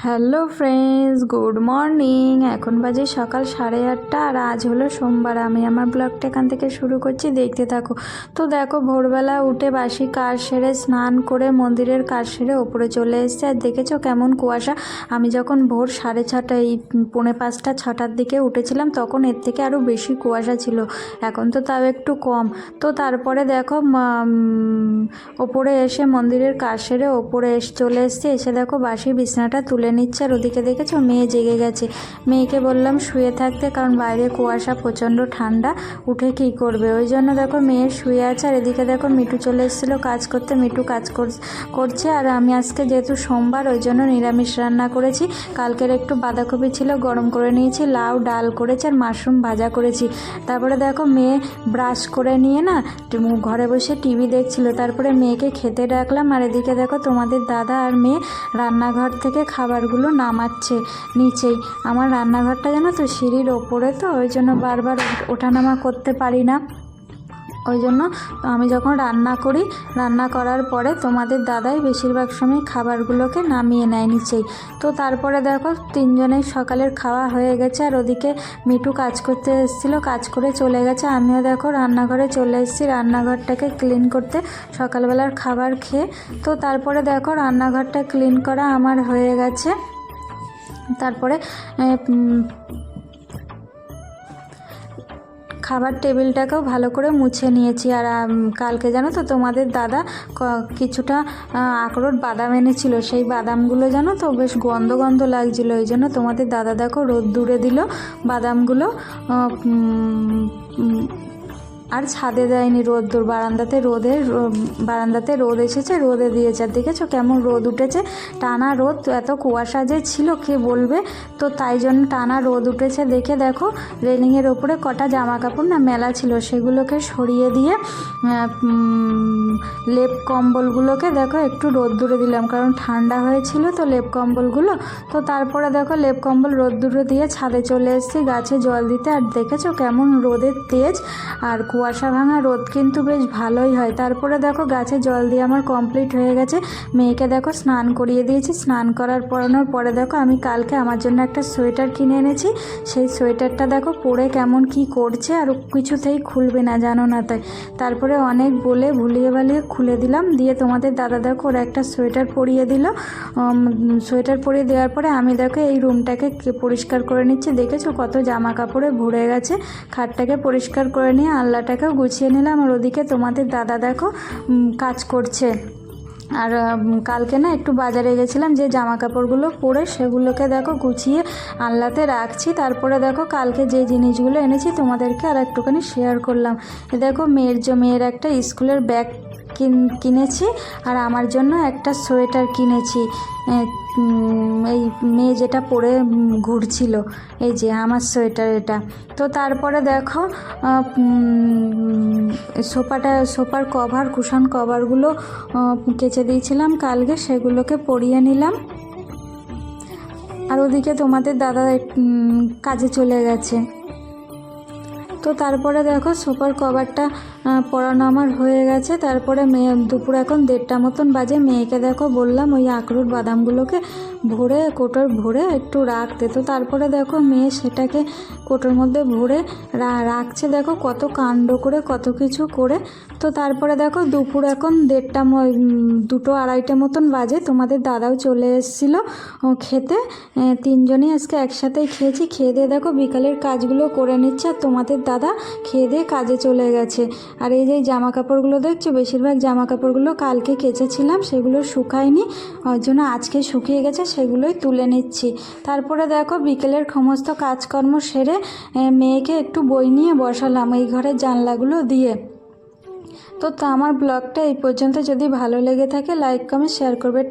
Hello friends, good morning. এখন বাজে সকাল 8:30 আর আজ হলো সোমবার। আমি আমার ব্লগটা এখান থেকে শুরু করছি, দেখতে থাকো। তো দেখো, ভোরবেলা উঠে বাসি কাজ সেরে স্নান করে মন্দিরের কাজ সেরে ওপরে চলে এসেছে। আর দেখেছো কেমন কুয়াশা। আমি যখন ভোর 6:30 এই 4:45 6টার দিকে উঠেছিলাম তখন এর থেকে আরও বেশি কুয়াশা ছিল। এখন তো তাও একটু কম। তো তারপরে দেখো ওপরে এসে মন্দিরের কাজ সেরে ওপরে চলে এসেছি। এসে দেখো বাসি বিছানাটা তুলে নিচ্ছে। আর ওদিকে দেখেছো মেয়ে জেগে গেছে। মেয়েকে বললাম শুয়ে থাকতে, কারণ বাইরে কুয়াশা, প্রচণ্ড ঠান্ডা, উঠে কী করবে। ওই জন্য দেখো মেয়ে শুয়ে আছে। আর এদিকে দেখো মিঠু চলে এসেছিলো কাজ করতে। মিঠু কাজ করছে। আর আমি আজকে যেহেতু সোমবার ওই জন্য নিরামিষ রান্না করেছি। কালকের একটু বাঁধাকপি ছিল, গরম করে নিয়েছি, লাউ ডাল করেছি আর মাশরুম ভাজা করেছি। তারপরে দেখো মেয়ে ব্রাশ করে নিয়ে না ঘরে বসে টিভি দেখছিল। তারপরে মেয়েকে খেতে ডাকলাম। আর এদিকে দেখো তোমাদের দাদা আর মেয়ে রান্নাঘর থেকে খাবারগুলো নামাচ্ছে নিচেই। আমার রান্নাঘরটা জানো তো সিঁড়ির ওপরে, তো ওই জন্য বারবার ওঠানামা করতে পারি না। ওই জন্য আমি যখন রান্না করি, রান্না করার পরে তোমাদের দাদাই বেশিরভাগ সময় খাবারগুলোকে নামিয়ে নেয় নিচেই। তো তারপরে দেখো তিনজনের সকালের খাওয়া হয়ে গেছে। আর ওদিকে মিঠু কাজ করতে এসেছিলো, কাজ করে চলে গেছে। আমিও দেখো রান্নাঘরে চলে এসেছি রান্নাঘরটাকে ক্লিন করতে, সকালবেলার খাবার খেয়ে। তো তারপরে দেখো রান্নাঘরটা ক্লিন করা আমার হয়ে গেছে। তারপরে খাবার টেবিলটাকেও ভালো করে মুছে নিয়েছি। আর কালকে জানো তো তোমাদের দাদা কিছুটা আখরোট বাদাম এনেছিল। সেই বাদামগুলো জানো তো বেশ গন্ধ গন্ধ লাগছিলো। ওই জন্য তোমাদের দাদা দেখো রোদ্দুরে দিল বাদামগুলো। আর ছাদে দেয়নি রোদ্দুর, বারান্দাতে রোদ এসেছে, রোদে দিয়েছে। আর দেখেছো কেমন রোদ উঠেছে, টানা রোদ। এত কুয়াশা যে ছিল কে বলবে। তো তাই জন্য টানা রোদ উঠেছে দেখে দেখো রেলিংয়ের ওপরে কটা জামা কাপড় না মেলা ছিল, সেগুলোকে সরিয়ে দিয়ে লেপ কম্বলগুলোকে দেখো একটু রোদ্দুরে দিলাম, কারণ ঠান্ডা হয়েছিল তো লেপ কম্বলগুলো। তো তারপরে দেখো লেপ কম্বল রোদ্দুরে দিয়ে ছাদে চলে এসেছি গাছে জল দিতে। আর দেখেছো কেমন রোদের তেজ, আর কুয়াশা ভাঙা রোদ কিন্তু বেশ ভালোই হয়। তারপরে দেখো গাছে জল দিয়ে আমার কমপ্লিট হয়ে গেছে। মেয়েকে দেখো স্নান করিয়ে দিয়েছি। স্নান করানোর পরে দেখো আমি কালকে আমার জন্য একটা সোয়েটার কিনে এনেছি। সেই সোয়েটারটা দেখো পরে কেমন কি করছে, আর কিছুতেই খুলবে না, জানো না। তারপরে অনেক বলে ভুলিয়ে ভালিয়ে খুলে দিলাম। দিয়ে তোমাদের দাদা দেখো ওরা একটা সোয়েটার পরিয়ে দিল। সোয়েটার পরিয়ে দেওয়ার পরে আমি দেখো এই রুমটাকে পরিষ্কার করে নিচ্ছি। দেখেছো কত জামা কাপড়ে ভরে গেছে। খাটটাকে পরিষ্কার করে নিয়ে আলনাটাকেও গুছিয়ে নিলাম। আর ওদিকে তোমাদের দাদা দেখো কাজ করছে। আর কালকে না একটু বাজারে গেছিলাম, যে জামা কাপড়গুলো পরে সেগুলোকে দেখো গুছিয়ে আলনাতে রাখছি। তারপরে দেখো কালকে যে জিনিসগুলো এনেছি তোমাদেরকে আর একটুখানি শেয়ার করলাম। দেখো মেয়ের একটা স্কুলের ব্যাগ কিনেছি, আর আমার জন্য একটা সোয়েটার কিনেছি। এই মেয়ে যেটা পরে ঘুরছিল, এই যে আমার সোয়েটার এটা। তো তারপরে দেখো সোফার কভার, কুশন কভারগুলো কেচে দিয়েছিলাম কালকে, সেগুলোকে পরিয়ে নিলাম। আর ওদিকে তোমাদের দাদা কাজে চলে গেছে। তো তারপরে দেখো সোফার কভারটা পরানো আমার হয়ে গেছে। তারপরে দুপুর এখন 1:30 মতন বাজে। মেয়েকে দেখো বললাম ওই আখরোট বাদামগুলোকে কোটোর ভরে একটু রাখতে। তো তারপরে দেখো মেয়ে সেটাকে কোটোর মধ্যে ভরে রাখছে। দেখো কত কাণ্ড করে, কত কিছু করে। তো তারপরে দেখো দুপুর এখন 2:30 মতন বাজে। তোমাদের দাদাও চলে এসেছিলো খেতে। তিনজনই আজকে একসাথেই খেয়েছি। খেয়ে দিয়ে দেখো বিকালের কাজগুলো করে নিচ্ছে। আর তোমাদের দাদা খেয়ে দিয়ে কাজে চলে গেছে। আর এই যে জামা কাপড়গুলো দেখছো, বেশিরভাগ জামা কাপড়গুলো কালকে কেচেছিলাম, সেগুলো শুকায়নি, ওই জন্য আজকে শুকিয়ে গেছে, সেগুলোই তুলে নিচ্ছি। তারপরে দেখো বিকেলের সমস্ত কাজকর্ম সেরে মেয়েকে একটু বই নিয়ে বসালাম এই ঘরের জানলাগুলো দিয়ে। তো আমার ব্লগটা এই পর্যন্ত। যদি ভালো লেগে থাকে লাইক কমেন্ট শেয়ার করবে।